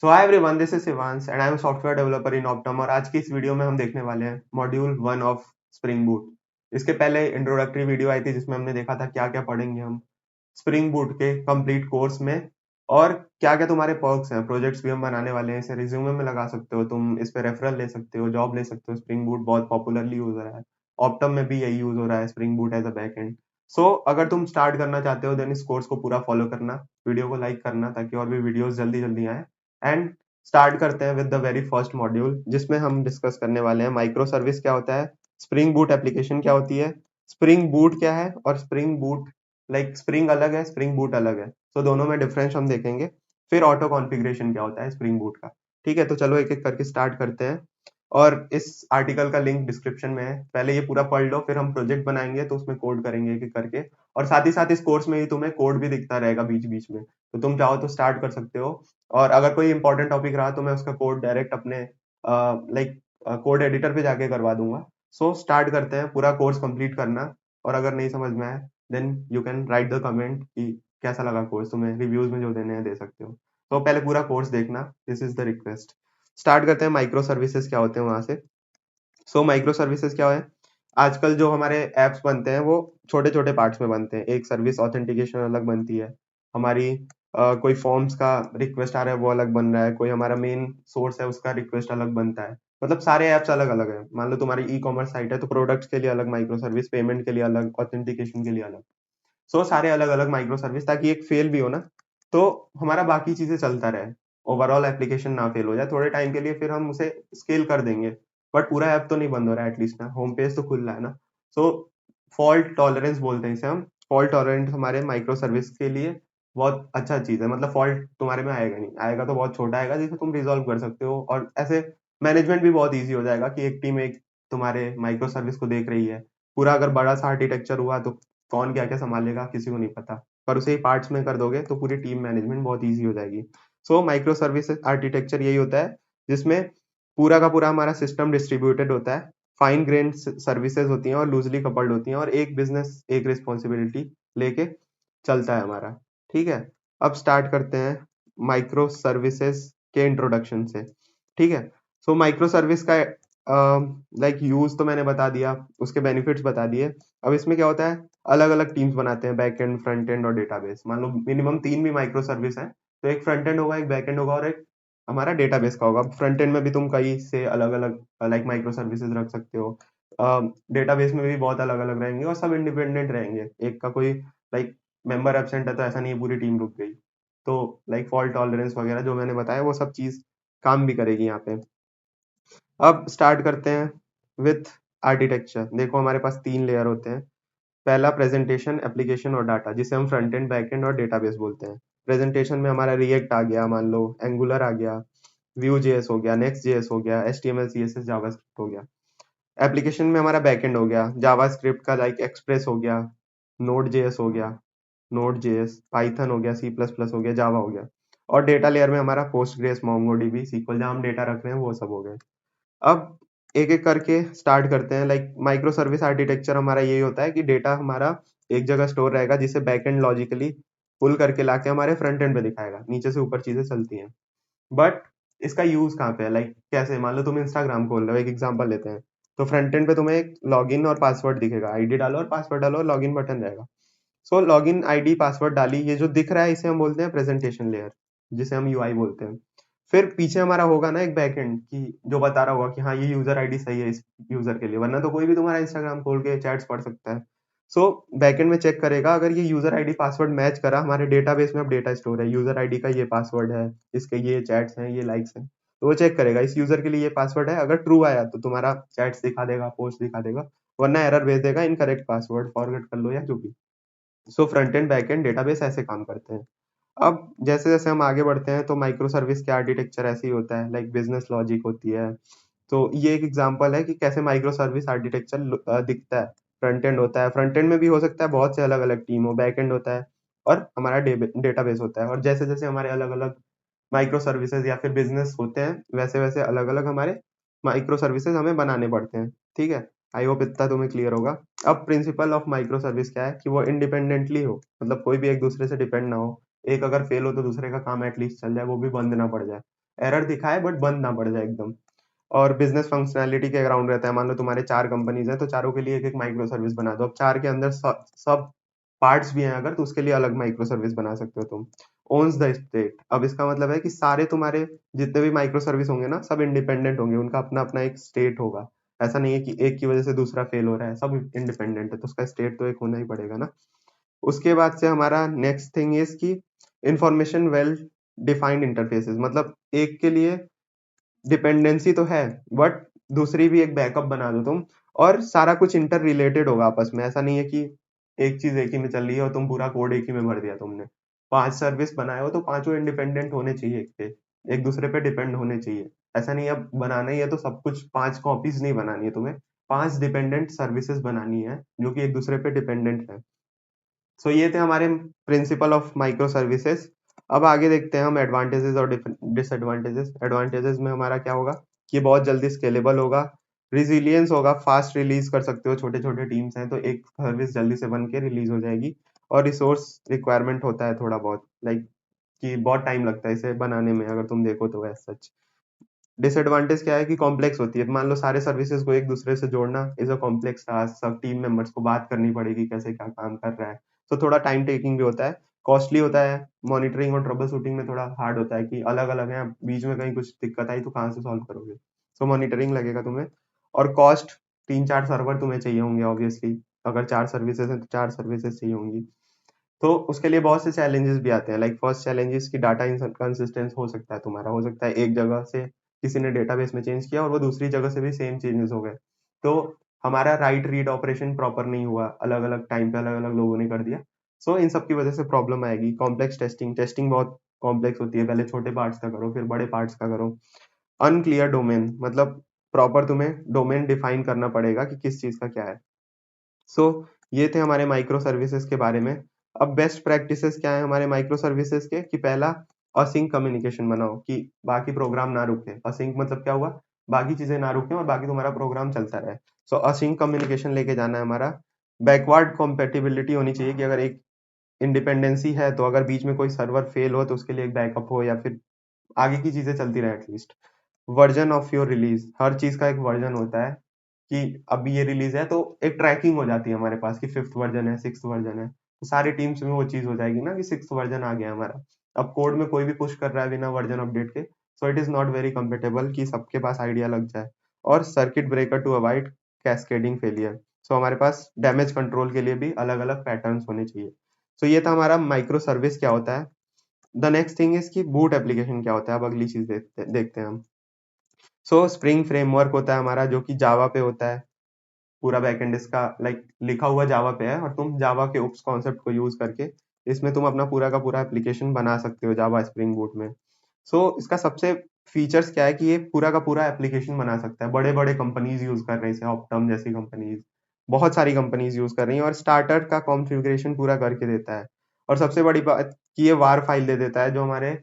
So hi everyone, this is Shivansh and I am software developer in Optum. और आज की इस वीडियो में हम देखने वाले हैं मॉड्यूल 1 ऑफ स्प्रिंग बूट। इसके पहले इंट्रोडक्टरी वीडियो आई थी जिसमें हमने देखा था क्या क्या पढ़ेंगे हम स्प्रिंग बूट के कंप्लीट कोर्स में, और क्या क्या तुम्हारे पर्क्स हैं। प्रोजेक्ट्स भी हम बनाने वाले हैं, इसे रिज्यूमे में लगा सकते हो तुम, इस पे रेफरल ले सकते हो, जॉब ले सकते हो। स्प्रिंग बूट बहुत पॉपुलरली यूज हो रहा है, ऑप्टम में भी यही यूज हो रहा है, spring boot as a back end. So अगर तुम स्टार्ट करना चाहते हो देन इस कोर्स को पूरा फॉलो करना, वीडियो को लाइक करना ताकि और भी वीडियोस जल्दी जल्दी आए। एंड स्टार्ट करते हैं with the very first module जिसमें हम डिस्कस करने वाले हैं माइक्रो सर्विस क्या होता है, स्प्रिंग बूट एप्लीकेशन क्या होती है, स्प्रिंग बूट क्या है, और स्प्रिंग बूट लाइक स्प्रिंग अलग है, स्प्रिंग बूट अलग है, तो दोनों में डिफरेंस हम देखेंगे। फिर ऑटो कॉन्फ़िगरेशन क्या होता है स्प्रिंग बूट का। ठीक है, तो चलो एक एक करके स्टार्ट करते हैं। और इस आर्टिकल का लिंक डिस्क्रिप्शन में है, पहले ये पूरा पढ़ लो, फिर हम प्रोजेक्ट बनाएंगे तो उसमें कोड करेंगे एक एक करके। और साथ ही साथ इस कोर्स में ही तुम्हें कोड भी दिखता रहेगा बीच बीच में, तो तुम चाहो तो स्टार्ट कर सकते हो। और अगर कोई इंपॉर्टेंट टॉपिक रहा तो मैं उसका कोड डायरेक्ट अपने लाइक कोड एडिटर पे जाके करवा दूंगा। सो स्टार्ट करते हैं, पूरा कोर्स कंप्लीट करना। और अगर नहीं समझ में आए then you can write the comment कि कैसा लगा कोर्स, तुम्हें रिव्यूज में जो देने हैं दे सकते हो। तो पहले पूरा कोर्स देखना, this is the request. Start करते हैं माइक्रो सर्विसेज क्या होते हैं वहां से। सो माइक्रो सर्विसेज क्या है, आजकल जो हमारे एप्स बनते हैं वो छोटे छोटे पार्ट्स में बनते हैं। एक सर्विस ऑथेंटिकेशन अलग बनती है हमारी, कोई फॉर्म्स का रिक्वेस्ट आ रहा है वो अलग बन रहा है, कोई हमारा मेन सोर्स है उसका रिक्वेस्ट अलग बनता है। मतलब सारे ऐप्स अलग अलग है। मान लो तुम्हारी ई कॉमर्स साइट है तो प्रोडक्ट्स के लिए अलग माइक्रो सर्विस, पेमेंट के लिए अलग, ऑथेंटिकेशन के लिए अलग। सो सारे अलग अलग माइक्रो सर्विस, ताकि एक फेल भी हो ना तो हमारा बाकी चीजें चलता रहे, ओवरऑल एप्लीकेशन ना फेल हो जाए थोड़े टाइम के लिए, फिर हम उसे स्केल कर देंगे। बट पूरा ऐप तो नहीं बंद हो रहा है, एटलीस्ट ना होम पेज तो खुल रहा है ना। सो फॉल्ट टॉलरेंस बोलते हैं इसे हम। फॉल्ट टॉलरेंट हमारे माइक्रो सर्विस के लिए बहुत अच्छा चीज है। मतलब फॉल्ट तुम्हारे में आएगा नहीं, आएगा तो बहुत छोटा आएगा जिसे तुम रिजॉल्व कर सकते हो। और ऐसे मैनेजमेंट भी बहुत ईजी हो जाएगा कि एक टीम एक तुम्हारे माइक्रो सर्विस को देख रही है। पूरा अगर बड़ा सा आर्किटेक्चर हुआ तो कौन क्या क्या संभालेगा किसी को नहीं पता, पर उसे ही पार्ट्स में कर दोगे तो पूरी टीम मैनेजमेंट बहुत ईजी हो जाएगी। सो माइक्रो सर्विस आर्किटेक्चर यही होता है जिसमें पूरा का पूरा हमारा सिस्टम डिस्ट्रीब्यूटेड होता है, फाइन ग्रेन सर्विसेज होती हैं और लूजली कपल्ड होती हैं, और एक बिजनेस एक रिस्पॉन्सिबिलिटी लेके चलता है हमारा। ठीक है, अब स्टार्ट करते हैं माइक्रो सर्विसेज के इंट्रोडक्शन से। ठीक है, सो माइक्रो सर्विस का लाइक यूज तो मैंने बता दिया, उसके बेनिफिट्स बता दिए। अब इसमें क्या होता है, अलग अलग टीम्स बनाते हैं, बैक एंड, फ्रंट एंड और डेटाबेस। मान लो मिनिमम तीन भी माइक्रो सर्विस है, तो एक फ्रंट एंड होगा, एक बैक एंड होगा और एक हमारा डेटाबेस का होगा। फ्रंट एंड में भी तुम कई से अलग अलग लाइक माइक्रो सर्विसेज रख सकते हो, डेटाबेस में भी बहुत अलग अलग रहेंगे और सब इंडिपेंडेंट रहेंगे। एक का कोई लाइक मेंबर एब्सेंट है तो ऐसा नहीं है पूरी टीम रुक गई। तो लाइक फॉल्ट टॉलरेंस वगैरह जो मैंने बताया वो सब चीज काम भी करेगी यहाँ पे। अब स्टार्ट करते हैं विथ आर्किटेक्चर। देखो हमारे पास तीन लेयर होते हैं। पहला प्रेजेंटेशन, एप्लीकेशन और डाटा, जिसे हम फ्रंट एंड, बैक एंड और डेटाबेस बोलते हैं। प्रेजेंटेशन में हमारा रिएक्ट आ गया, मान लो एंगुलर आ गया, व्यू जेएस हो गया, नेक्स्ट जेएस हो गया, एचटीएमएल सीएसएस जावास्क्रिप्ट हो गया। एप्लीकेशन में हमारा बैक एंड हो गया, जावास्क्रिप्ट का लाइक एक्सप्रेस हो गया, नोड जेएस हो गया, नोड जेएस, पाइथन हो गया, सी प्लस प्लस हो गया, जावा हो गया। और डेटा लेयर में हमारा पोस्टग्रेस, मोंगोडीबी, सीक्वल, जहाँ हम डेटा रख रहे हैं वो सब हो गए। अब एक एक करके स्टार्ट करते हैं। लाइक माइक्रो सर्विस आर्किटेक्चर हमारा यही होता है कि डेटा हमारा एक जगह स्टोर रहेगा जिसे बैक एंड लॉजिकली पुल करके लाके हमारे फ्रंट एंड पे दिखाएगा, नीचे से ऊपर चीजें चलती हैं। बट इसका यूज कहाँ पे है, लाइक कैसे, मान लो तुम इंस्टाग्राम खोल रहे हो, एक एग्जांपल लेते हैं। तो फ्रंट एंड पे तुम्हें एक लॉगिन और पासवर्ड दिखेगा, आईडी डालो और पासवर्ड डालो और लॉगिन बटन रहेगा। सो लॉगिन आईडी पासवर्ड डाली, ये जो दिख रहा है इसे हम बोलते हैं प्रेजेंटेशन लेयर, जिसे हम यूआई बोलते हैं। फिर पीछे हमारा होगा ना एक बैकएंड की, जो बता रहा होगा कि हाँ ये यूजर आईडी सही है इस यूजर के लिए, वरना तो कोई भी तुम्हारा इंस्टाग्राम खोल के चैट्स पढ़ सकता है। सो बैकएंड में चेक करेगा, अगर ये यूजर आईडी पासवर्ड मैच करा, हमारे डेटाबेस में अब डेटा स्टोर है, यूजर आईडी का ये पासवर्ड है, इसके ये चैट्स हैं, ये लाइक्स हैं, तो वो चेक करेगा इस यूजर के लिए ये पासवर्ड है। अगर ट्रू आया तो तुम्हारा चैट्स दिखा देगा, पोस्ट दिखा देगा, वरना एरर भेज देगा, इनकरेक्ट पासवर्ड, फॉरगेट कर लो या जो भी। So front end, back and, database ऐसे काम करते हैं। अब जैसे जैसे हम आगे बढ़ते हैं तो माइक्रो सर्विस के आर्किटेक्चर ऐसे ही होता है, लाइक बिजनेस लॉजिक होती है। तो ये एक एग्जांपल है कि कैसे माइक्रो सर्विस आर्किटेक्चर दिखता है। फ्रंट एंड होता है, फ्रंट एंड में भी हो सकता है बहुत से अलग अलग टीम हो, बैक एंड होता है और हमारा डेटाबेस होता है। और जैसे जैसे हमारे अलग अलग माइक्रो सर्विसेज या फिर बिजनेस होते हैं वैसे वैसे अलग अलग हमारे माइक्रो सर्विसेज हमें बनाने पड़ते हैं। ठीक है, आई होप इतना तुम्हें क्लियर होगा। अब प्रिंसिपल ऑफ माइक्रो सर्विस क्या है कि वो इंडिपेंडेंटली हो, मतलब कोई भी एक दूसरे से डिपेंड ना हो। एक अगर फेल हो तो दूसरे का काम एटलीस्ट चल जाए, वो भी बंद ना पड़ जाए। एरर दिखाए बट बंद ना पड़ जाए एकदम। और बिजनेस फंक्शनैलिटी के अराउंड रहता है, मान लो तुम्हारे 4 कंपनीज हैं तो चारों के लिए एक-एक माइक्रो सर्विस बना दो। अब 4 के अंदर सब पार्ट्स भी हैं अगर तो उसके लिए अलग माइक्रो सर्विस बना सकते हो तुम। ओन्स द स्टेट, अब इसका मतलब है कि सारे तुम्हारे जितने भी माइक्रो सर्विस होंगे ना सब इंडिपेंडेंट होंगे, उनका अपना-अपना एक स्टेट होगा। ऐसा नहीं है कि एक की वजह से दूसरा फेल हो रहा है, सब इंडिपेंडेंट है तो उसका स्टेट तो एक होना ही पड़ेगा ना। उसके बाद से हमारा नेक्स्ट थिंग इज़ कि इन्फॉर्मेशन वेल डिफाइंड इंटरफेसेस, मतलब एक के लिए डिपेंडेंसी तो है बट दूसरी भी एक बैकअप बना दो तुम, और सारा कुछ इंटर रिलेटेड होगा आपस में। ऐसा नहीं है कि एक चीज एक ही में चल रही है और तुम पूरा कोड एक ही में भर दिया तुमने। 5 सर्विस बनाए हो तो पांचों इंडिपेंडेंट होने चाहिए, एक दूसरे पे डिपेंड होने चाहिए। ऐसा नहीं है अब बनाना ही है तो सब कुछ 5 कॉपीज नहीं बनानी है तुम्हें, 5 डिपेंडेंट सर्विसेज बनानी है जो कि एक दूसरे पे डिपेंडेंट है। सो ये थे हमारे प्रिंसिपल ऑफ माइक्रो सर्विसेज। अब आगे देखते हैं हम एडवांटेजेस और डिसएडवांटेजेस। एडवांटेजेस में हमारा क्या होगा कि बहुत जल्दी स्केलेबल होगा, रिजिलियंस होगा, फास्ट रिलीज कर सकते हो, छोटे छोटे टीम्स हैं तो एक सर्विस जल्दी से बन के रिलीज हो जाएगी। और रिसोर्स रिक्वायरमेंट होता है थोड़ा बहुत, लाइक कि बहुत टाइम लगता है इसे बनाने में अगर तुम देखो तो एज सच। डिसएडवांटेज क्या है कि कॉम्प्लेक्स होती है, मान लो सारे सर्विसेज को एक दूसरे से जोड़ना इज अ कॉम्प्लेक्स टास्क, सब टीम मेंबर्स को बात करनी पड़ेगी कैसे क्या काम कर रहा है, तो थोड़ा टाइम टेकिंग भी होता है, कॉस्टली होता है। मॉनिटरिंग और ट्रबल शूटिंग में थोड़ा हार्ड होता है कि अलग अलग है, बीच में कहीं कुछ दिक्कत आई तो कहाँ से सॉल्व करोगे, सो मॉनिटरिंग लगेगा तुम्हें। और कॉस्ट, 3-4 सर्वर तुम्हें चाहिए होंगे ऑब्वियसली, अगर 4 सर्विसेज हैं तो 4 सर्विसेज चाहिए होंगी। तो उसके लिए बहुत से चैलेंजेस भी आते हैं, लाइक फर्स्ट चैलेंजेस की डाटा इनकंसिस्टेंस हो सकता है तुम्हारा, हो सकता है एक जगह से किसी ने डेटाबेस में चेंज किया और वो दूसरी जगह से भी सेम चेंजेस हो गए, तो हमारा राइट रीड ऑपरेशन प्रॉपर नहीं हुआ, अलग अलग टाइम पे अलग अलग लोगों ने कर दिया। सो इन सब की वजह से प्रॉब्लम आएगी। कॉम्प्लेक्स टेस्टिंग, टेस्टिंग बहुत कॉम्प्लेक्स होती है, पहले छोटे पार्ट्स का करो फिर बड़े पार्ट्स का करो। अनक्लियर डोमेन, मतलब प्रॉपर तुम्हें डोमेन डिफाइन करना पड़ेगा कि किस चीज का क्या है। सो ये थे हमारे माइक्रो सर्विसेज के बारे में। अब बेस्ट प्रैक्टिसेस क्या है हमारे माइक्रो सर्विसेज के, कि पहला असिंक कम्युनिकेशन बनाओ कि बाकी प्रोग्राम ना रुके। असिंक मतलब क्या हुआ, बाकी चीजें ना रुके और बाकी तुम्हारा प्रोग्राम चलता रहे। सो असिंक कम्युनिकेशन लेके जाना है हमारा। बैकवर्ड कॉम्पेटिबिलिटी होनी चाहिए कि अगर एक इंडिपेंडेंसी है तो अगर बीच में कोई सर्वर फेल हो तो उसके लिए एक बैकअप हो या फिर आगे की चीजें चलती रहे at least. Version of your release, हर चीज का एक वर्जन होता है कि अभी ये रिलीज है तो एक ट्रैकिंग हो जाती है हमारे पास कि 5th वर्जन है, 6th वर्जन है, तो सारी टीम्स में वो चीज हो जाएगी ना कि 6th वर्जन आ गया हमारा। अब कोड में कोई भी पुश कर रहा है बिना वर्जन अपडेट के, so it is not very compatible कि सबके पास आइडिया लग जाए। और circuit breaker to avoid cascading failure, so हमारे पास डैमेज कंट्रोल के लिए भी अलग अलग पैटर्न्स होने चाहिए। सो ये था हमारा माइक्रो सर्विस क्या होता है। द नेक्स्ट थिंग इज कि बूट एप्लीकेशन क्या होता है। अब अगली चीज देखते हैं हम। सो स्प्रिंग फ्रेमवर्क होता है हमारा जो कि जावा पे होता है, पूरा बैकएंड इसका लाइक लिखा हुआ जावा पे है और तुम जावा के उप्स कॉन्सेप्ट को यूज करके इसमें तुम अपना पूरा का पूरा एप्लीकेशन बना सकते हो जावा स्प्रिंग बूट में। सो इसका सबसे फीचर्स क्या है कि ये पूरा का पूरा एप्लीकेशन बना सकता है, बड़े बड़े कंपनीज यूज कर रहे हैं इसे, ऑप्टम जैसी कंपनीज, बहुत सारी कंपनीज यूज कर रही हैं और स्टार्टर का कॉन्फ़िगरेशन पूरा करके देता है। और सबसे बड़ी बात कि ये वार फाइल दे देता है जो हमारे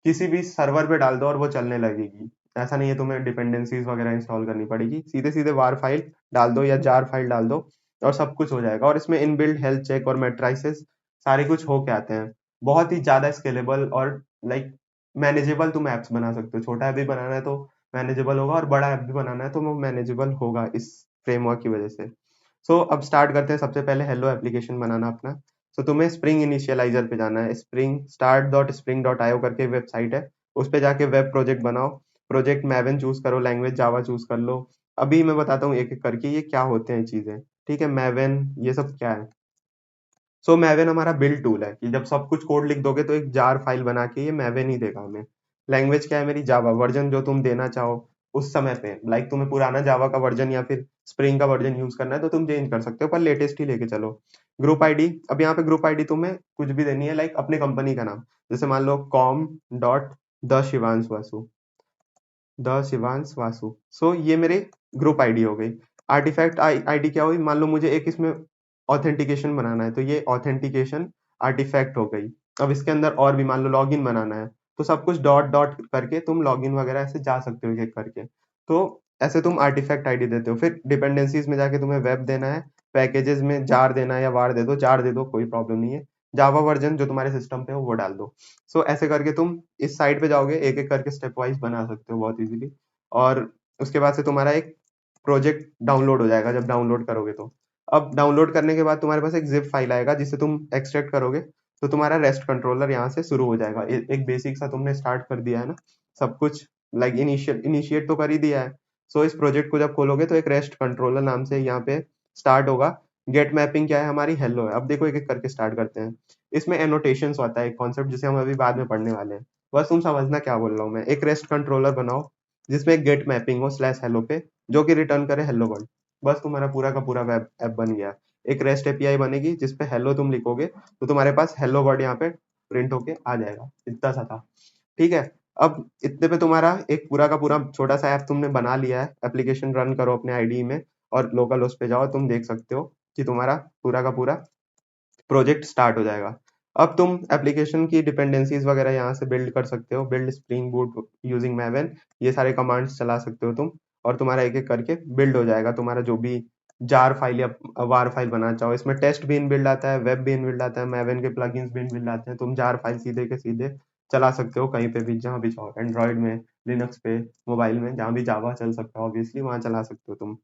किसी भी सर्वर पे डाल दो और वो चलने लगेगी। ऐसा नहीं है तुम्हें डिपेंडेंसीज वगैरह इंस्टॉल करनी पड़ेगी, सीधे सीधे वार फाइल डाल दो या जार फाइल डाल दो और सब कुछ हो जाएगा। और इसमें इनबिल्ट हेल्थ चेक और मैट्रिसेस सारे कुछ हो के आते हैं। बहुत ही ज्यादा स्केलेबल और लाइक मैनेजेबल तुम ऐप्स बना सकते हो। छोटा ऐप भी बनाना है तो मैनेजेबल होगा और बड़ा ऐप भी बनाना है तो वो मैनेजेबल होगा इस फ्रेमवर्क की वजह से। सो अब स्टार्ट करते हैं। सबसे पहले हेलो एप्लीकेशन बनाना अपना। सो तुम्हें स्प्रिंग इनिशियलाइजर पे जाना है, spring start dot spring dot IO करके वेबसाइट है, उस पे जाके वेब प्रोजेक्ट बनाओ। प्रोजेक्ट मैवन चूज करो, लैंग्वेज जावा चूज कर लो। अभी मैं बताता हूँ एक एक करके ये क्या होते हैं चीजें, ठीक है। मैवन ये सब क्या है। सो मैवन हमारा बिल्ड टूल है कि जब सब कुछ कोड लिख दोगे तो एक जार फाइल बना के ये मैवन ही देगा हमें। लैंग्वेज क्या है मेरी, जावा। वर्जन जो तुम देना चाहो उस समय पे, लाइक तुम्हें पुराना जावा का वर्जन या फिर स्प्रिंग का वर्जन यूज करना है तो तुम चेंज कर सकते हो पर लेटेस्ट ही लेके चलो। ग्रुप आईडी, अब यहाँ पे ग्रुप आईडी तुम्हें कुछ भी देनी है, लाइक अपने कंपनी का नाम, जैसे मान लो com dot the Shivansh Vasu, the Shivansh Vasu. So ये मेरे ग्रुप आईडी हो गई। आर्टिफैक्ट आईडी क्या हुई, मान लो मुझे एक इसमें ऑथेंटिकेशन बनाना है तो ये ऑथेंटिकेशन आर्टिफैक्ट हो गई। अब इसके अंदर और भी मान लो लॉगिन बनाना है तो सब कुछ डॉट डॉट करके तुम लॉगिन वगैरह ऐसे जा सकते हो एक एक करके। तो ऐसे तुम आर्टिफैक्ट आईडी देते हो। फिर डिपेंडेंसीज में जाके तुम्हें वेब देना है, पैकेजेस में जार देना है या वार दे दो, जार दे दो कोई प्रॉब्लम नहीं है। जावा वर्जन जो तुम्हारे सिस्टम पे हो वो डाल दो। सो ऐसे करके तुम इस साइट पे जाओगे, एक एक करके स्टेप वाइज बना सकते हो बहुत इजीली। और उसके बाद से तुम्हारा एक प्रोजेक्ट डाउनलोड हो जाएगा जब डाउनलोड करोगे तो। अब डाउनलोड करने के बाद तुम्हारे पास एक जिप फाइल आएगा जिसे तुम एक्सट्रैक्ट करोगे, तो तुम्हारा रेस्ट कंट्रोलर यहाँ से शुरू हो जाएगा। एक बेसिक सा तुमने स्टार्ट कर दिया है ना सब कुछ, लाइक इनिशिएट तो कर ही दिया है। सो इस प्रोजेक्ट को जब खोलोगे तो एक रेस्ट कंट्रोलर नाम से यहाँ पे स्टार्ट होगा। गेट मैपिंग क्या है हमारी, हेलो है। अब देखो एक एक करके स्टार्ट करते हैं। इसमें एनोटेशंस होता है एक कॉन्सेप्ट जिसे हम अभी बाद में पढ़ने वाले हैं। बस तुम समझना क्या बोल रहा हूँ मैं। एक रेस्ट कंट्रोलर बनाओ जिसमें एक गेट मैपिंग हो स्लैश हेलो पे, जो कि रिटर्न करे हेलो वर्ल्ड। बस तुम्हारा पूरा का पूरा वेब ऐप बन गया। एक रेस्ट एपीआई बनेगी जिसपे हेलो तुम लिखोगे तो तुम्हारे पास हेलो वर्ड यहाँ पे प्रिंट होके आ जाएगा। इतना सा था, ठीक है। अब इतने पे तुम्हारा एक पूरा का पूरा छोटा सा ऐप तुमने बना लिया है। एप्लीकेशन रन करो अपने आईडी में और लोकल होस्ट पे जाओ, तुम देख सकते हो कि तुम्हारा पूरा का पूरा प्रोजेक्ट स्टार्ट हो जाएगा। अब तुम एप्लीकेशन की डिपेंडेंसीज वगैरह यहाँ से बिल्ड कर सकते हो। बिल्ड स्प्रिंग बूट यूजिंग मैवन, ये सारे कमांड्स चला सकते हो तुम, और तुम्हारा एक एक करके बिल्ड हो जाएगा तुम्हारा जो भी जार फाइल या वार फाइल बनाना चाहो। इसमें टेस्ट भी इनबिल्ड आता है, वेब भी इनबिल्ड आता है, मैवन के प्लगइन्स भी इनबिल्ड आते हैं। तुम जार फाइल सीधे के सीधे चला सकते हो कहीं पे भी, जहाँ भी चाहो, एंड्रॉइड में, लिनक्स पे, मोबाइल में, जहाँ भी जावा चल सकता है ऑब्वियसली वहाँ चला सकते हो तुम।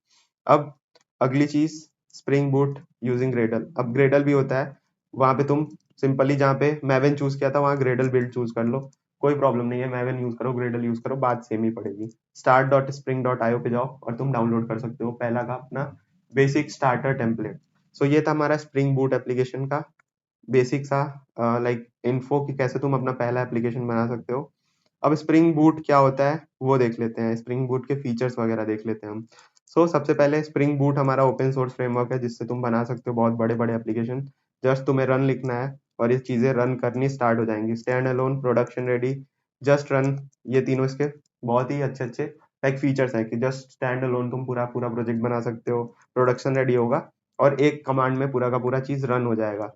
अब अगली चीज, स्प्रिंग बूट यूजिंग ग्रेडल। अब ग्रेडल भी होता है, वहां पे तुम सिंपली जहाँ पे मैवन चूज किया था वहां ग्रेडल बिल्ड चूज कर लो, कोई प्रॉब्लम नहीं है। मैवन यूज करो ग्रेडल यूज करो, बात सेम ही पड़ेगी। Start dot spring dot IO पे जाओ और तुम डाउनलोड कर सकते हो पहला का अपना बेसिक स्टार्टर टेम्पलेट। सो ये था हमारा स्प्रिंग बूट एप्लीकेशन का बेसिक सा लाइक इन्फो कि कैसे तुम अपना पहला एप्लीकेशन बना सकते हो। अब स्प्रिंग बूट क्या होता है वो देख लेते हैं, स्प्रिंग बूट के फीचर्स वगैरह देख लेते हैं हम। सबसे पहले स्प्रिंग बूट हमारा ओपन सोर्स फ्रेमवर्क है जिससे तुम बना सकते हो बहुत बड़े बड़े एप्लीकेशन। जस्ट तुम्हें रन लिखना है और ये चीजें रन करनी स्टार्ट हो जाएंगी। Stand alone, production ready, just run, ये तीनों इसके बहुत ही अच्छे अच्छे लाइक फीचर्स हैं कि जस्ट स्टैंड अलोन तुम पूरा पूरा प्रोजेक्ट बना सकते हो, प्रोडक्शन रेडी होगा और एक कमांड में पूरा का पूरा चीज रन हो जाएगा।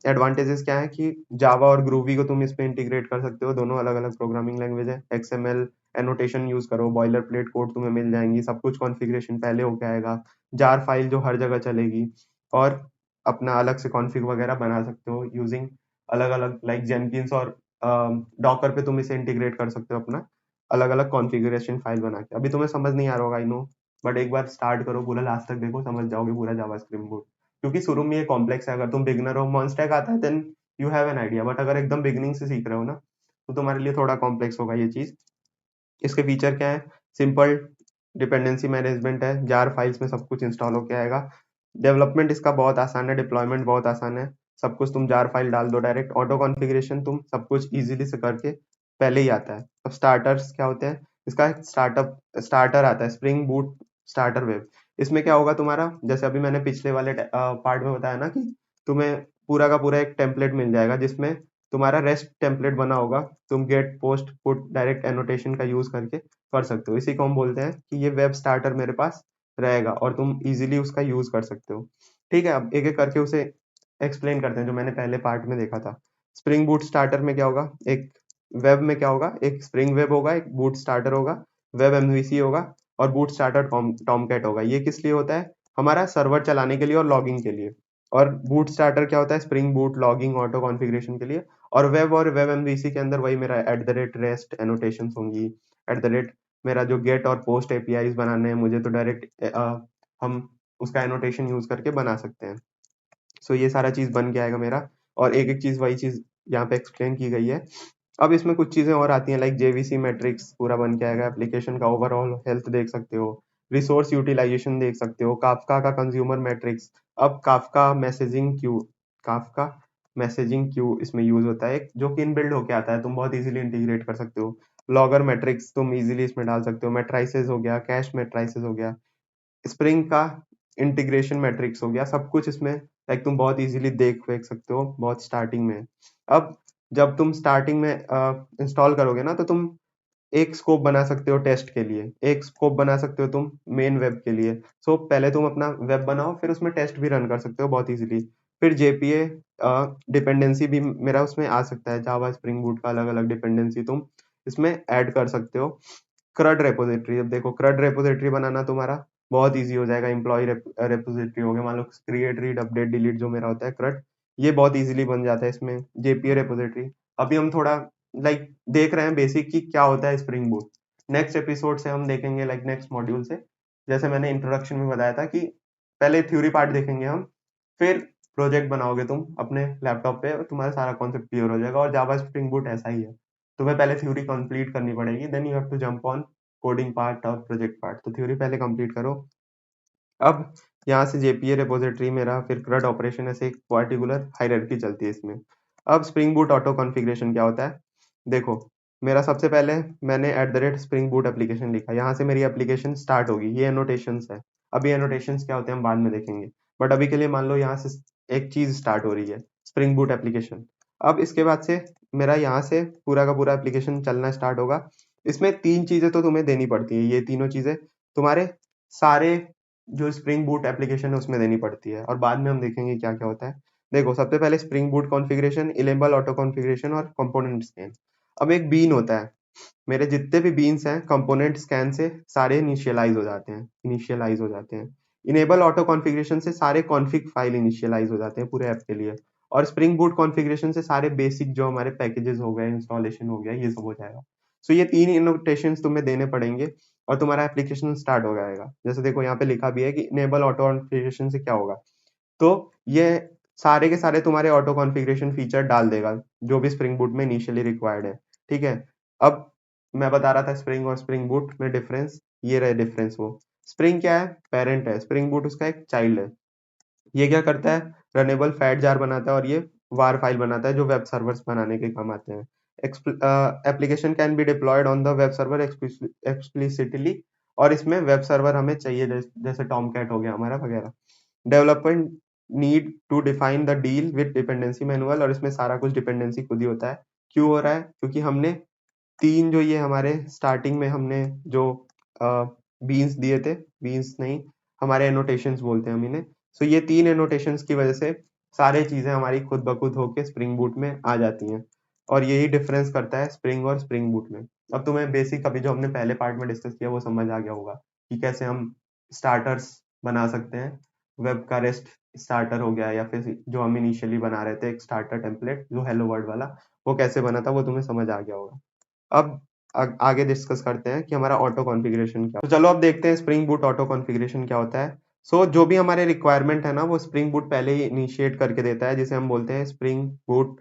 एडवांटेजेस क्या है कि जावा और ग्रूवी को तुम इस पे इंटीग्रेट कर सकते हो, दोनों अलग अलग प्रोग्रामिंग लैंग्वेज है। एक्सएमएल एनोटेशन यूज करो, बॉयलर प्लेट कोड तुम्हें मिल जाएंगी, सब कुछ कॉन्फ़िगरेशन पहले होके आएगा, जार फाइल जो हर जगह चलेगी, और अपना अलग से कॉन्फ़िग वगैरह बना सकते हो यूजिंग अलग अलग लाइक जेनकिंस और डॉकर पे तुम इसे इंटीग्रेट कर सकते हो अपना अलग अलग कॉन्फ़िगरेशन फाइल बना के। अभी तुम्हें समझ नहीं आ रहा होगा आई नो, बट एक बार स्टार्ट करो पूरा लास्ट तक देखो, समझ जाओगे पूरा जावास्क्रिप्ट बोर्ड। क्योंकि शुरू में ये कॉम्प्लेक्स है। अगर तुम बिगनर हो, मॉन्स्टैक आता है then you have an idea, but अगर एकदम बिगिनिंग से सीख रहे हो ना तो तुम्हारे लिए थोड़ा कॉम्प्लेक्स होगा ये चीज। इसके फीचर क्या है, सिंपल डिपेंडेंसी मैनेजमेंट है, जार फाइल्स में सब कुछ इंस्टॉल होके आएगा। डेवलपमेंट इसका बहुत आसान है, डिप्लॉयमेंट बहुत आसान है, सब कुछ तुम जार फाइल डाल दो डायरेक्ट, ऑटो कॉन्फ़िगरेशन तुम सब कुछ इजीली से करके पहले ही आता है। अब स्टार्टर्स क्या होते हैं, इसका स्टार्टर आता है स्प्रिंग बूट स्टार्टर वेब। इसमें क्या होगा तुम्हारा, जैसे अभी मैंने पिछले वाले पार्ट में बताया ना कि तुम्हें पूरा का पूरा एक टेम्पलेट मिल जाएगा जिसमें तुम्हारा रेस्ट टेम्पलेट बना होगा। तुम get post put direct annotation का यूज करके कर सकते हो। इसी को हम बोलते हैं कि ये वेब स्टार्टर मेरे पास रहेगा और तुम इजीली उसका यूज कर सकते हो। ठीक है, अब एक एक करके उसे एक्सप्लेन करते हैं जो मैंने पहले पार्ट में देखा था। स्प्रिंग बूट स्टार्टर में क्या होगा, एक वेब में क्या होगा, एक स्प्रिंग वेब होगा, एक बूट स्टार्टर होगा, वेब एमवीसी होगा और बूट स्टार्टर टॉमकैट होगा। ये किस लिए होता है, हमारा सर्वर चलाने के लिए और लॉगिंग के लिए। और बूट स्टार्टर क्या होता है, spring boot logging auto configuration के लिए। और वेब एमवीसी के अंदर वही मेरा at the rate rest annotation होंगी, एट द रेट मेरा जो गेट और पोस्ट एपीआईज बनाने हैं मुझे तो डायरेक्ट हम उसका एनोटेशन यूज करके बना सकते हैं। ये सारा चीज बन के आएगा मेरा, और एक एक चीज वही चीज यहाँ पे एक्सप्लेन की गई है। अब इसमें कुछ चीजें और आती हैं लाइक जेवीसी मैट्रिक्स पूरा बन के आएगा, एप्लीकेशन का ओवरऑल हेल्थ देख सकते हो, रिसोर्स यूटिलाइजेशन देख सकते हो, काफका का कंज्यूमर मैट्रिक्स। अब काफका मैसेजिंग क्यू इसमें यूज होता है जो कि इनबिल्ड होके आता है, तुम बहुत इजीली इंटीग्रेट कर सकते हो। लॉगर मैट्रिक्स तुम इजीली इसमें डाल सकते हो, मैट्राइसेस हो गया, कैश मैट्राइसेस हो गया, स्प्रिंग का इंटीग्रेशन मैट्रिक्स हो गया, सब कुछ इसमें लाइक तुम बहुत इजीली देख सकते हो बहुत स्टार्टिंग में। अब जब तुम स्टार्टिंग में इंस्टॉल करोगे ना तो तुम एक स्कोप बना सकते हो टेस्ट के लिए, एक स्कोप बना सकते हो तुम मेन वेब के लिए। पहले तुम अपना वेब बनाओ फिर उसमें टेस्ट भी रन कर सकते हो बहुत इजीली। फिर जेपीए डिपेंडेंसी भी मेरा उसमें आ सकता है, जावा स्प्रिंग बूट का अलग अलग डिपेंडेंसी तुम इसमें ऐड कर सकते हो। क्रड रेपोजिटरी, अब देखो क्रड रेपोजिटरी बनाना तुम्हारा बहुत इजी हो जाएगा। एम्प्लॉय रेपोजिटरी हो गया, मान लो क्रिएट रीड अपडेट डिलीट जो मेरा होता है क्रड, ये बहुत इजीली बन जाता है इसमें जेपीए रिपोजिटरी। अभी हम थोड़ा लाइक देख रहे हैं बेसिक कि क्या होता है स्प्रिंग बूट। नेक्स्ट एपिसोड से हम देखेंगे लाइक नेक्स्ट मॉड्यूल से, जैसे मैंने इंट्रोडक्शन में बताया था कि पहले थ्योरी पार्ट देखेंगे हम, फिर प्रोजेक्ट बनाओगे तुम अपने लैपटॉप पे, तुम्हारा सारा कॉन्सेप्ट क्लियर हो जाएगा। और जावा स्प्रिंग बूट ऐसा ही है, तुम्हें पहले थ्योरी कंप्लीट करनी पड़ेगी, then you have to jump on coding part और प्रोजेक्ट पार्ट। तो थ्योरी पहले कंप्लीट करो। अब यहाँ से जेपीए रिपोजिटरी मेरा, फिर CRUD ऑपरेशन, ऐसे एक पार्टिकुलर हायरार्की चलती है इसमें। अब स्प्रिंग बूट ऑटो कॉन्फ़िगरेशन क्या होता है, देखो मेरा सबसे पहले मैंने @spring boot एप्लीकेशन लिखा, यहाँ से मेरी एप्लीकेशन स्टार्ट होगी। ये एनोटेशंस है, अभी एनोटेशंस क्या होते हैं हम बाद में देखेंगे, बट अभी के लिए मान लो यहाँ से एक चीज स्टार्ट हो रही है, स्प्रिंग बूट एप्लीकेशन। अब इसके बाद से मेरा यहाँ से पूरा का पूरा एप्लीकेशन चलना स्टार्ट होगा। इसमें तीन चीजें तो तुम्हें देनी पड़ती है, ये तीनों चीजें तुम्हारे सारे जो स्प्रिंग बूट एप्लीकेशन है उसमें देनी पड़ती है, और बाद में हम देखेंगे क्या क्या होता है। देखो सबसे पहले spring boot configuration, enable auto configuration और कंपोनेंट स्कैन। अब एक बीन होता है, मेरे जितने भी बीन्स हैं कंपोनेंट स्कैन से सारे इनिशियलाइज हो जाते हैं। इनेबल ऑटो कॉन्फ़िगरेशन से सारे कॉन्फ़िग फाइल इनिशियलाइज हो जाते हैं पूरे ऐप के लिए। और स्प्रिंग बूट कॉन्फ़िगरेशन से सारे बेसिक जो हमारे पैकेजेस हो गए, इंस्टॉलेशन हो गया, ये सब हो जाएगा। सो ये तीन इनोटेशंस तुम्हें देने पड़ेंगे और तुम्हारा एप्लीकेशन स्टार्ट हो जाएगा। जैसे देखो यहाँ पे लिखा भी है कि इनेबल ऑटो कॉन्फ़िगरेशन से क्या होगा, तो ये सारे के सारे तुम्हारे ऑटो कॉन्फ़िगरेशन फीचर डाल देगा जो भी स्प्रिंग बूट में इनिशियली रिक्वायर्ड है। ठीक है, अब मैं बता रहा था स्प्रिंग और स्प्रिंग बूट में डिफरेंस, ये रहे डिफरेंस। वो स्प्रिंग क्या है, पेरेंट है, स्प्रिंग बूट उसका एक चाइल्ड है। ये क्या करता है, रनेबल फैट जार बनाता है और ये वार फाइल बनाता है जो वेब सर्वर्स बनाने के काम आते हैं। Application can be diploid on the web server explicitly, और इसमें वेब सर्वर हमें चाहिए, जैसे टॉम कैट हो गया हमारा वगैरह। Development need to define the deal with dependency manual, और इसमें सारा कुछ डिपेंडेंसी खुद ही होता है। क्यों हो रहा है, क्योंकि हमने तीन जो ये हमारे स्टार्टिंग में हमने जो बीन्स दिए थे, बीन्स नहीं हमारे एनोटेशंस बोलते हैं हम इन्हें। सो ये तीन एनोटेशंस की वजह से सारे चीजें हमारी खुद ब खुद होके स्प्रिंग बूट में आ जाती हैं, और यही डिफरेंस करता है स्प्रिंग और स्प्रिंग बूट में। अब तुम्हें बेसिक अभी जो हमने पहले पार्ट में डिस्कस किया वो समझ आ गया होगा कि कैसे हम स्टार्टर्स बना सकते हैं। वेब का रेस्ट स्टार्टर हो गया, या फिर जो हम इनिशियली बना रहे थे एक स्टार्टर टेम्पलेट जो हेलो वर्ल्ड वाला, वो कैसे बना था वो तुम्हें समझ आ गया होगा। अब आगे डिस्कस करते हैं कि हमारा ऑटो कॉन्फ़िगरेशन क्या, तो चलो अब देखते हैं स्प्रिंग बूट ऑटो कॉन्फ़िगरेशन क्या होता है। जो भी हमारे रिक्वायरमेंट है ना वो स्प्रिंग बूट पहले ही इनिशिएट करके देता है, जिसे हम बोलते हैं spring boot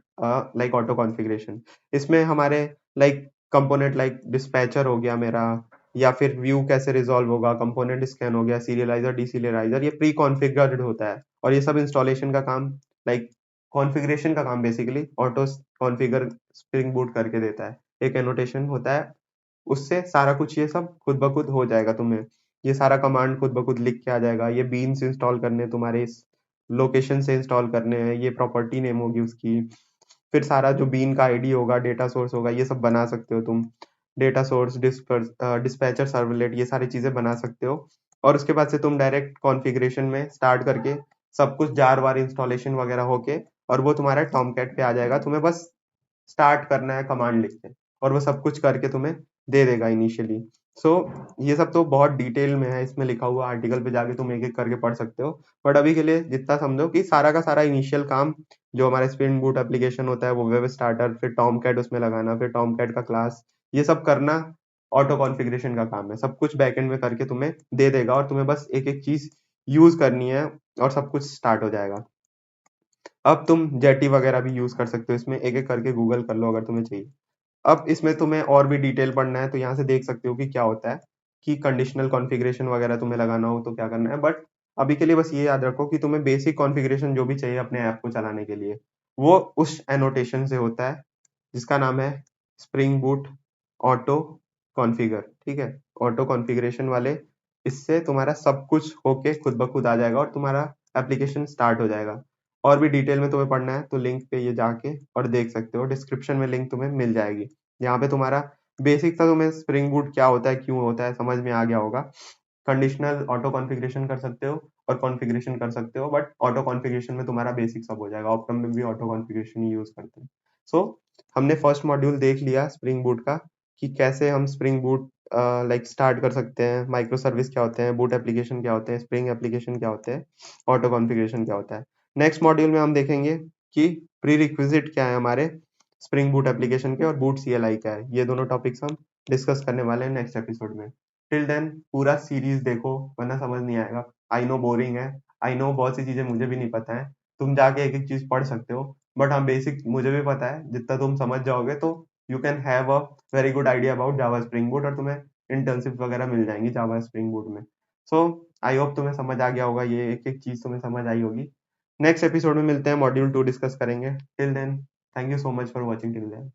like auto configuration. इसमें हमारे लाइक कंपोनेंट लाइक डिस्पैचर हो गया मेरा, या फिर व्यू कैसे रिजॉल्व होगा, कंपोनेंट स्कैन हो गया, सीरियलाइजर डीसीरियलाइजर, ये प्री कॉन्फ़िगर्ड होता है। और ये सब इंस्टॉलेशन का काम, लाइक कॉन्फ़िगरेशन का काम basically auto configure spring boot करके देता है। एक एनोटेशन होता है, उससे सारा कुछ ये सब खुद ब खुद हो जाएगा। तुम्हें ये सारा कमांड खुद ब खुद लिख के आ जाएगा। ये बीन्स इंस्टॉल करने तुम्हारे इस लोकेशन से इंस्टॉल करने हैं, ये प्रॉपर्टी नेम होगी उसकी, फिर सारा जो बीन का आईडी होगा, डेटा सोर्स होगा, ये सब बना सकते हो तुम। डेटा सोर्स, डिस्पैचर सर्वलेट, ये सारी चीजें बना सकते हो। और उसके बाद से तुम डायरेक्ट कॉन्फ़िगरेशन में स्टार्ट करके सब कुछ जार वार इंस्टॉलेशन वगैरह होके, और वो तुम्हारा टॉमकैट पे आ जाएगा। तुम्हें बस स्टार्ट करना है कमांड लिख के, और वो सब कुछ करके तुम्हें दे देगा इनिशियली। सो ये सब तो बहुत डिटेल में है, इसमें लिखा हुआ आर्टिकल पे जाके तुम एक एक करके पढ़ सकते हो। बट अभी के लिए जितना समझो कि सारा का सारा इनिशियल काम जो हमारा स्प्रिंग बूट एप्लीकेशन होता है, वो वेब स्टार्टर, फिर टॉम कैट उसमें लगाना, फिर टॉम कैट का क्लास, ये सब करना ऑटो कॉन्फ़िगरेशन का काम है। सब कुछ बैकएंड में करके तुम्हें दे देगा, और तुम्हें बस एक एक चीज यूज करनी है और सब कुछ स्टार्ट हो जाएगा। अब तुम जेटी वगैरह भी यूज कर सकते हो इसमें, एक एक करके गूगल कर लो अगर तुम्हें चाहिए। अब इसमें तुम्हें और भी डिटेल पढ़ना है तो यहाँ से देख सकते हो कि क्या होता है, कि कंडीशनल कॉन्फ़िगरेशन वगैरह तुम्हें लगाना हो तो क्या करना है। बट अभी के लिए बस ये याद रखो कि तुम्हें बेसिक कॉन्फ़िगरेशन जो भी चाहिए अपने ऐप को चलाने के लिए, वो उस एनोटेशन से होता है जिसका नाम है स्प्रिंग बूट ऑटो कॉन्फ़िगर। ठीक है, ऑटो कॉन्फ़िगरेशन वाले, इससे तुम्हारा सब कुछ होके खुद ब खुद आ जाएगा और तुम्हारा एप्लीकेशन स्टार्ट हो जाएगा। और भी डिटेल में तुम्हें पढ़ना है तो लिंक पे ये जाके और देख सकते हो, डिस्क्रिप्शन में लिंक तुम्हें मिल जाएगी। यहाँ पे तुम्हारा बेसिक सा तुम्हें स्प्रिंग बूट क्या होता है, क्यों होता है, समझ में आ गया होगा। कंडीशनल ऑटो कॉन्फ़िगरेशन कर सकते हो और कॉन्फ़िगरेशन कर सकते हो, बट ऑटो कॉन्फ़िगरेशन में तुम्हारा बेसिक सब हो जाएगा। ऑप्टम में भी ऑटो कॉन्फ़िगरेशन ही यूज करते हैं। सो हमने फर्स्ट मॉड्यूल देख लिया स्प्रिंग बूट का, कि कैसे हम स्प्रिंग बूट लाइक स्टार्ट कर सकते हैं, माइक्रो सर्विस क्या होते हैं, बूट एप्लीकेशन क्या होते हैं, स्प्रिंग एप्लीकेशन क्या होते हैं, ऑटो कॉन्फ़िगरेशन क्या होता है। नेक्स्ट मॉड्यूल में हम देखेंगे कि प्री रिक्विजिट क्या है हमारे स्प्रिंग बूट एप्लीकेशन के और बूट CLI क्या है। ये दोनों टॉपिक्स हम डिस्कस करने वाले हैं नेक्स्ट एपिसोड में। टिल देन पूरा सीरीज देखो वरना समझ नहीं आएगा। आई नो बोरिंग है, आई नो बहुत सी चीजें मुझे भी नहीं पता है, तुम जाके एक एक चीज पढ़ सकते हो, बट हाँ बेसिक मुझे भी पता है। जितना तुम समझ जाओगे तो you can have a very good idea about Java spring boot, और तुम्हें इंटर्नशिप वगैरह मिल जाएंगी जावा स्प्रिंग बूट में। सो आई होप तुम्हें समझ आ गया होगा, ये एक एक चीज तुम्हें समझ आई होगी। नेक्स्ट एपिसोड में मिलते हैं, मॉड्यूल 2 डिस्कस करेंगे। Till then thank you so much for watching till then.